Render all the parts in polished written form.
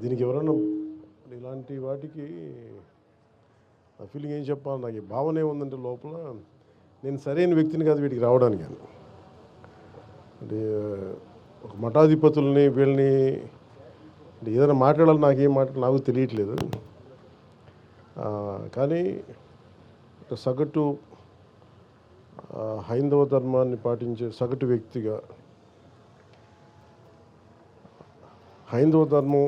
దీనికి ఎవరైనా ఇలాంటి వాటికి నా ఫీలింగ్ ఏం చెప్పాలి, నాకు ఈ భావన ఏముందంటే లోపల నేను సరైన వ్యక్తిని కాదు వీటికి రావడానికి. అంటే ఒక మఠాధిపతుల్ని వీళ్ళని అంటే ఏదైనా మాట్లాడాలి, నాకేం మాట్లాడాలి నాకు తెలియట్లేదు. కానీ ఒక సగటు హైందవ ధర్మాన్ని పాటించే సగటు వ్యక్తిగా హైందవ ధర్మం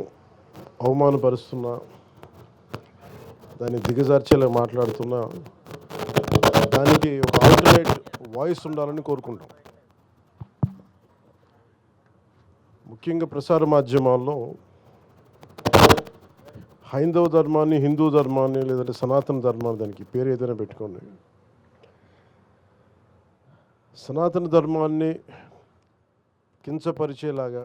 అవమానపరుస్తున్నా, దాన్ని దిగజార్చేలా మాట్లాడుతున్నా, దానికి ఒక ఆల్టర్నేట్ వాయిస్ ఉండాలని కోరుకుంటాం. ముఖ్యంగా ప్రసార మాధ్యమాల్లో హైందవ ధర్మాన్ని, హిందూ ధర్మాన్ని, లేదంటే సనాతన ధర్మాన్ని, దానికి పేరు ఏదైనా పెట్టుకోండి, సనాతన ధర్మాన్ని కించపరిచేలాగా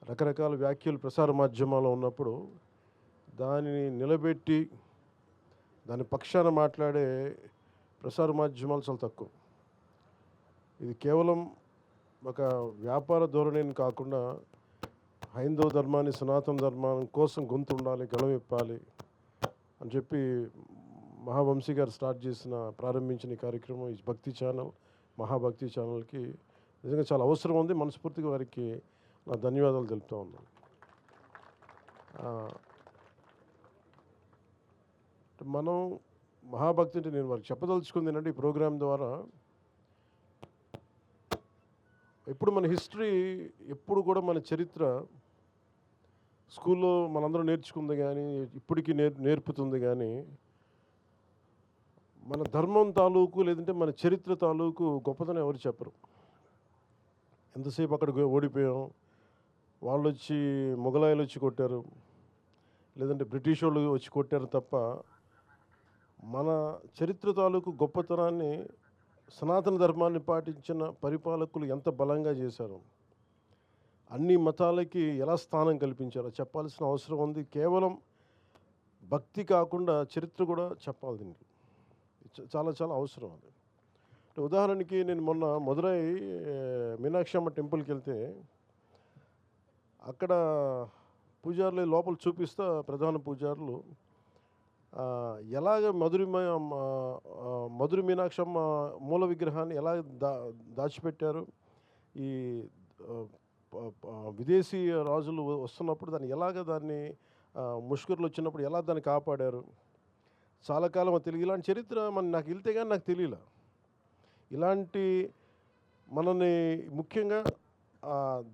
రకరకాల వ్యాఖ్యలు ప్రసార మాధ్యమాల్లో ఉన్నప్పుడు దానిని నిలబెట్టి దాని పక్షాన మాట్లాడే ప్రసార మాధ్యమాలు చాలా తక్కువ. ఇది కేవలం ఒక వ్యాపార ధోరణిని కాకుండా హైందవ ధర్మాన్ని, సనాతన ధర్మం కోసం గొంతు ఉండాలి, గళం ఇప్పాలి అని చెప్పి మహావంశీ గారు ప్రారంభించిన ఈ కార్యక్రమం, ఈ భక్తి ఛానల్, మహాభక్తి ఛానల్కి నిజంగా చాలా అవసరం ఉంది. మనస్ఫూర్తిగా వారికి నా ధన్యవాదాలు తెలుపుతూ ఉన్నాను. మనం మహాభక్తి అంటే నేను వారికి చెప్పదలుచుకుంది ఏంటంటే, ఈ ప్రోగ్రాం ద్వారా ఎప్పుడు మన హిస్టరీ, ఎప్పుడు కూడా మన చరిత్ర స్కూల్లో మనందరం నేర్చుకుంది కానీ ఇప్పటికీ నేర్పుతుంది కానీ మన ధర్మం తాలూకు లేదంటే మన చరిత్ర తాలూకు గొప్పతనం ఎవరు చెప్పరు. ఎంతసేపు అక్కడ ఓడిపోయాం, వాళ్ళు వచ్చి మొఘలాయులు వచ్చి కొట్టారు, లేదంటే బ్రిటిష్ వాళ్ళు వచ్చి కొట్టారు తప్ప మన చరిత్ర తాలూకు గొప్పతనాన్ని, సనాతన ధర్మాన్ని పాటించిన పరిపాలకులు ఎంత బలంగా చేశారు, అన్ని మతాలకి ఎలా స్థానం కల్పించారో చెప్పాల్సిన అవసరం ఉంది. కేవలం భక్తి కాకుండా చరిత్ర కూడా చెప్పాలి. దీనికి చాలా చాలా అవసరం అది. అంటే ఉదాహరణకి నేను మొన్న మదురై మీనాక్షి అమ్మ టెంపుల్కి వెళ్తే అక్కడ పూజారులు లోపల చూపిస్తా, ప్రధాన పూజారులు ఎలాగ మధుర మీనాక్షమ్మ మూల విగ్రహాన్ని ఎలా దాచిపెట్టారు, ఈ విదేశీ రాజులు వస్తున్నప్పుడు దాన్ని ముష్కరులు వచ్చినప్పుడు ఎలా దాన్ని కాపాడారు, చాలా కాలం తెలియదు. ఇలాంటి చరిత్ర నాకు వెళ్తే కానీ నాకు తెలియలే. ఇలాంటి మనని ముఖ్యంగా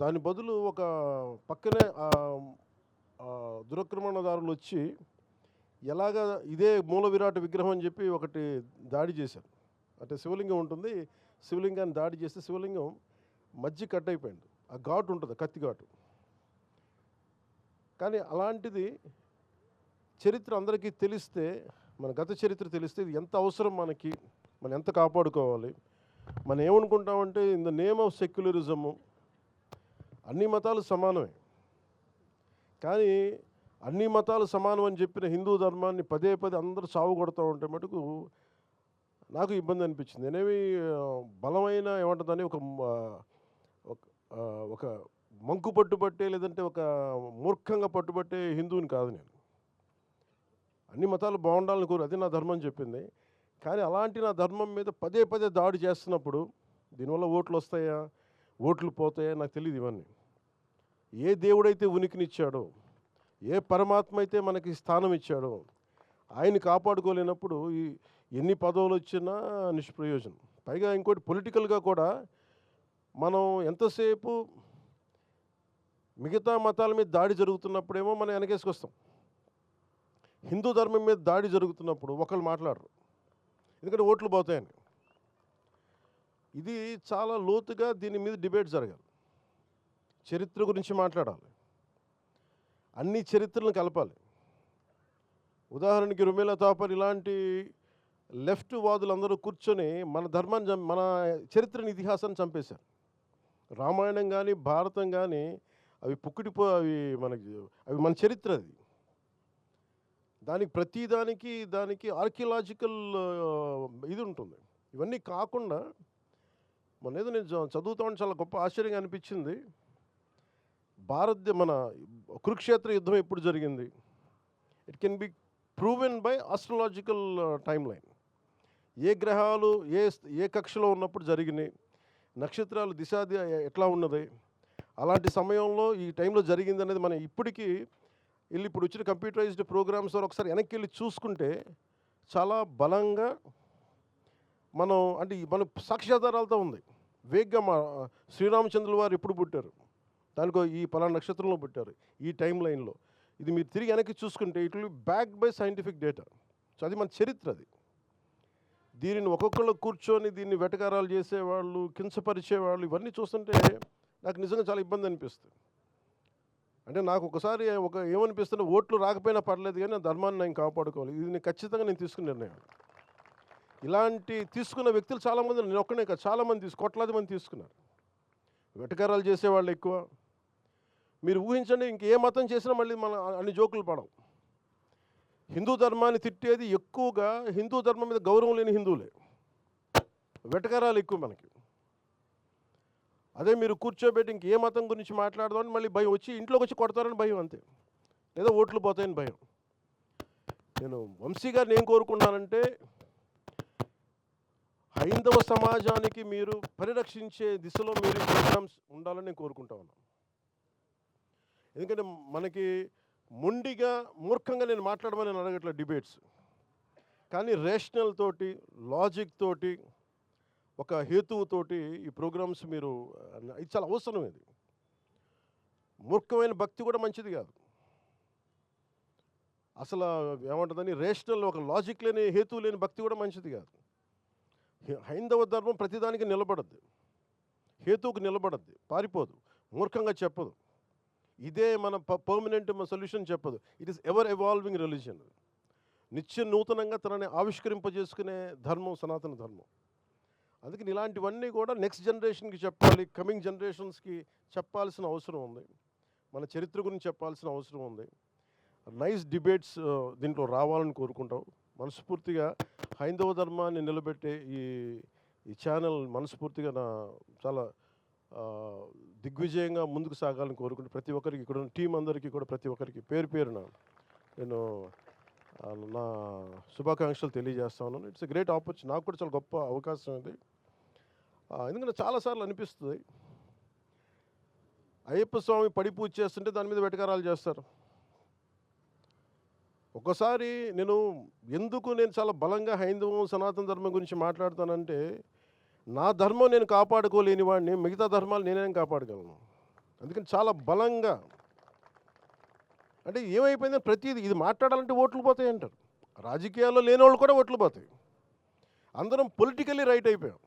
దాని బదులు ఒక పక్కనే దురాక్రమణదారులు వచ్చి ఎలాగ ఇదే మూల విరాట్ విగ్రహం అని చెప్పి ఒకటి దాడి చేశారు. అంటే శివలింగం ఉంటుంది, శివలింగాన్ని దాడి చేస్తే శివలింగం మధ్య కట్ అయిపోయింది. ఆ ఘాటు ఉంటుంది, కత్తి ఘాటు. కానీ అలాంటిది చరిత్ర అందరికీ తెలిస్తే, మన గత చరిత్ర తెలిస్తే ఇది ఎంత అవసరం మనకి, మనం ఎంత కాపాడుకోవాలి. మనం ఏమనుకుంటామంటే in the name of secularism అన్ని మతాలు సమానమే, కానీ అన్ని మతాలు సమానం అని చెప్పిన హిందూ ధర్మాన్ని పదే పదే అందరూ సాగు కొడుతూ ఉంటే మటుకు నాకు ఇబ్బంది అనిపించింది. నేనేమి బలమైన ఏమంటుందని ఒక మంకు పట్టుబట్టే, లేదంటే ఒక మూర్ఖంగా పట్టుబట్టే హిందువుని కాదు నేను. అన్ని మతాలు బాగుండాలని కోరు, అది నా ధర్మం చెప్పింది. కానీ అలాంటి నా ధర్మం మీద పదే పదే దాడి చేస్తున్నప్పుడు దీనివల్ల ఓట్లు వస్తాయా, ఓట్లు పోతాయా నాకు తెలియదు. ఇవన్నీ ఏ దేవుడైతే ఉనికినిచ్చాడో, ఏ పరమాత్మ అయితే మనకి స్థానం ఇచ్చాడో, ఆయన కాపాడుకోలేనప్పుడు ఎన్ని పదవులు వచ్చినా నిష్ప్రయోజనం. పైగా ఇంకోటి పొలిటికల్గా కూడా మనం ఎంతసేపు మిగతా మతాల మీద దాడి జరుగుతున్నప్పుడేమో మనం వెనకేసుకొస్తాం, హిందూ ధర్మం మీద దాడి జరుగుతున్నప్పుడు ఒకళ్ళు మాట్లాడరు, ఎందుకంటే ఓట్లు పోతాయని. ఇది చాలా లోతుగా దీని మీద డిబేట్ జరగాలి, చరిత్ర గురించి మాట్లాడాలి, అన్ని చరిత్రలను కలపాలి. ఉదాహరణకి రుమేలా తాపర్ ఇలాంటి లెఫ్ట్ వాదులందరూ కూర్చొని మన ధర్మాన్ని, మన చరిత్రని, ఇతిహాసాన్ని చంపేశారు. రామాయణం కానీ భారతం కానీ అవి అవి మన చరిత్ర. అది దానికి ఆర్కియలాజికల్ ఇది ఉంటుంది. ఇవన్నీ కాకుండా మొన్న ఏదో నేను చదువుతామని చాలా గొప్ప ఆశ్చర్యంగా అనిపించింది. మన కురుక్షేత్ర యుద్ధం ఎప్పుడు జరిగింది? It can be proven by astrological time line. ఏ గ్రహాలు ఏ కక్షలో ఉన్నప్పుడు జరిగినాయి, నక్షత్రాలు దిశాది ఎట్లా ఉన్నది, అలాంటి సమయంలో ఈ టైంలో జరిగింది అనేది మనం ఇప్పటికీ వెళ్ళి ఇప్పుడు వచ్చిన కంప్యూటరైజ్డ్ ప్రోగ్రామ్స్ ద్వారా ఒకసారి వెనక్కి వెళ్ళి చూసుకుంటే చాలా బలంగా మనం అంటే మన సాక్ష్యాధారాలతో ఉంది. వేగ్గా మా శ్రీరామచంద్రుల వారు ఎప్పుడు పుట్టారు, దానికో ఈ పలానా నక్షత్రంలో పుట్టారు, ఈ టైం లైన్లో, ఇది మీరు తిరిగి వెనక్కి చూసుకుంటే it will be backed by scientific data. So అది మన చరిత్ర. అది దీనిని ఒక్కొక్కళ్ళు కూర్చొని దీన్ని వెటకారాలు చేసేవాళ్ళు, కించపరిచేవాళ్ళు, ఇవన్నీ చూస్తుంటే నాకు నిజంగా చాలా ఇబ్బంది అనిపిస్తుంది. అంటే నాకు ఒకసారి ఏమనిపిస్తుంటే ఓట్లు రాకపోయినా పర్లేదు కానీ నా ధర్మాన్ని నేను కాపాడుకోవాలి. ఇది నేను ఖచ్చితంగా నేను తీసుకున్న నిర్ణయం. ఇలాంటి తీసుకున్న వ్యక్తులు చాలామంది, నేను ఒక్కనే కాదు, చాలామంది కోట్లాది మంది తీసుకున్నారు. వెటకారాలు చేసేవాళ్ళు ఎక్కువ. మీరు ఊహించండి, ఇంకే మతం చేసినా మళ్ళీ మన అన్ని జోకులు పడవు. హిందూ ధర్మాన్ని తిట్టేది ఎక్కువగా హిందూ ధర్మం మీద గౌరవం లేని హిందువులే. వెటకారాలు ఎక్కువ మనకి. అదే మీరు కూర్చోబెట్టి ఇంకే మతం గురించి మాట్లాడదామని మళ్ళీ భయం, వచ్చి ఇంట్లోకి వచ్చి కొడతారని భయం, అంతే. లేదా ఓట్లు పోతాయని భయం. నేను వంశీ గారిని ఏం కోరుకున్నానంటే, హైందవ సమాజానికి మీరు పరిరక్షించే దిశలో మీరు ప్రోగ్రామ్స్ ఉండాలని నేను కోరుకుంటా ఉన్నాను. ఎందుకంటే మనకి మొండిగా మూర్ఖంగా నేను మాట్లాడమని నేను అడగట్లేదు డిబేట్స్, కానీ రేషనల్ తోటి, లాజిక్ తోటి, ఒక హేతువుతోటి ఈ ప్రోగ్రామ్స్ మీరు, ఇది చాలా అవసరం. ఇది మూర్ఖమైన భక్తి కూడా మంచిది కాదు. అసలు ఏమంటుందని రేషనల్, ఒక లాజిక్ లేని, హేతువు లేని భక్తి కూడా మంచిది కాదు. హైందవ ధర్మం ప్రతిదానికి నిలబడద్దు, హేతువుకు నిలబడద్దు, పారిపోదు, మూర్ఖంగా చెప్పదు, ఇదే మన పర్మనెంట్ సొల్యూషన్ చెప్పదు. It is ever evolving religion. నిత్య నూతనంగా తనని ఆవిష్కరింపజేసుకునే ధర్మం సనాతన ధర్మం. అందుకని ఇలాంటివన్నీ కూడా నెక్స్ట్ జనరేషన్కి చెప్పాలి, కమింగ్ జనరేషన్స్కి చెప్పాల్సిన అవసరం ఉంది. మన చరిత్ర గురించి చెప్పాల్సిన అవసరం ఉంది. నైస్ డిబేట్స్ దీంట్లో రావాలని కోరుకుంటాం. మనస్ఫూర్తిగా హైందవ ధర్మాన్ని నిలబెట్టే ఈ ఛానల్ మనస్ఫూర్తిగా చాలా దిగ్విజయంగా ముందుకు సాగాలని కోరుకుంటూ, ప్రతి ఒక్కరికి, ఇక్కడ ఉన్న టీం అందరికీ కూడా ప్రతి ఒక్కరికి పేరు పేరున నేను నా శుభాకాంక్షలు తెలియజేస్తా ఉన్నాను. It's a great opportunity. నాకు కూడా చాలా గొప్ప అవకాశం ఇది. ఎందుకంటే చాలాసార్లు అనిపిస్తుంది, అయ్యప్ప స్వామి పడి పూజ చేస్తుంటే దాని మీద వెటకారాలు చేస్తారు. ఒకసారి నేను చాలా బలంగా హైందవం సనాతన ధర్మం గురించి మాట్లాడతానంటే, నా ధర్మం నేను కాపాడుకోలేని వాడిని మిగతా ధర్మాలు నేనేం కాపాడగలను. అందుకని చాలా బలంగా, అంటే ఏమైపోయిందని ప్రతిదీ ఇది మాట్లాడాలంటే ఓట్లు పోతాయి అంటారు. రాజకీయాల్లో లేని వాళ్ళు కూడా ఓట్లు పోతాయి. అందరం పొలిటికల్లీ రైట్ అయిపోయాం.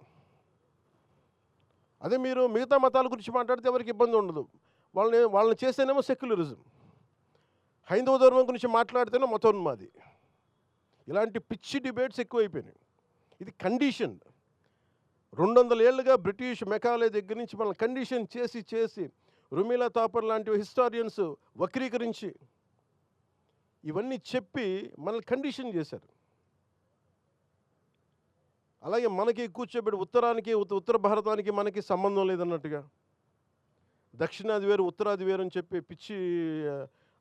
అదే మీరు మిగతా మతాల గురించి మాట్లాడితే ఎవరికి ఇబ్బంది ఉండదు. వాళ్ళని చేస్తేనేమో సెక్యులరిజం, హైందవ ధర్మం గురించి మాట్లాడితేనే మతోన్మాది. ఇలాంటి పిచ్చి డిబేట్స్ ఎక్కువైపోయినాయి. ఇది కండిషన్. 200 ఏళ్ళుగా బ్రిటిష్ మెకాలే దగ్గర నుంచి మనల్ని కండిషన్ చేసి రుమీలా తాపర్ లాంటి హిస్టారియన్స్ వక్రీకరించి ఇవన్నీ చెప్పి మనల్ని కండిషన్ చేశారు. అలాగే మనకి కూర్చోబెట్టి ఉత్తరానికి, ఉత్తర భారతానికి మనకి సంబంధం లేదన్నట్టుగా, దక్షిణాది వేరు ఉత్తరాది వేరు అని చెప్పి పిచ్చి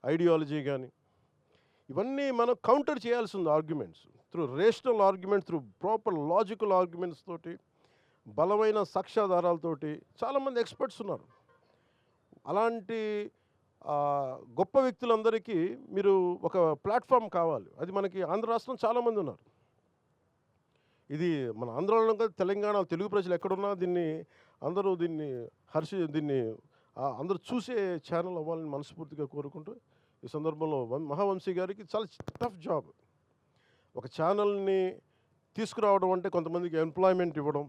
ఐడియాలజీ కానీ, ఇవన్నీ మనం కౌంటర్ చేయాల్సి ఉంది. Arguments through rational argument, through proper logical arguments తోటి, బలమైన సాక్ష్యాధారాలతోటి. చాలామంది ఎక్స్పర్ట్స్ ఉన్నారు. అలాంటి గొప్ప వ్యక్తులందరికీ మీరు ఒక ప్లాట్ఫామ్ కావాలి. అది మనకి ఆంధ్ర రాష్ట్రం చాలామంది ఉన్నారు. ఇది మన ఆంధ్రాలో కాదు, తెలంగాణ తెలుగు ప్రజలు ఎక్కడున్నా అందరూ దీన్ని అందరూ చూసే ఛానల్ అవ్వాలని మనస్ఫూర్తిగా కోరుకుంటూ, ఈ సందర్భంలో మహావంశీ గారికి చాలా టఫ్ జాబ్. ఒక ఛానల్ని తీసుకురావడం అంటే కొంతమందికి ఎంప్లాయ్మెంట్ ఇవ్వడం,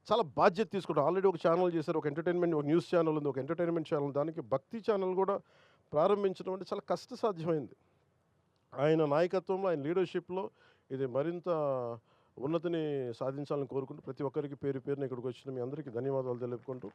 చాలా బాధ్యత తీసుకుంటాం. ఆల్రెడీ ఒక ఛానల్ చేశారు, ఒక ఎంటర్టైన్మెంట్, ఒక న్యూస్ ఛానల్ ఉంది, ఒక ఎంటర్టైన్మెంట్ ఛానల్, దానికి భక్తి ఛానల్ కూడా ప్రారంభించడం అంటే చాలా కష్టసాధ్యమైంది. ఆయన నాయకత్వంలో, ఆయన లీడర్షిప్లో ఇది మరింత ఉన్నతిని సాధించాలని కోరుకుంటూ, ప్రతి ఒక్కరికి పేరు పేరున ఇక్కడికి వచ్చిన మీ అందరికీ ధన్యవాదాలు తెలుపుకుంటూ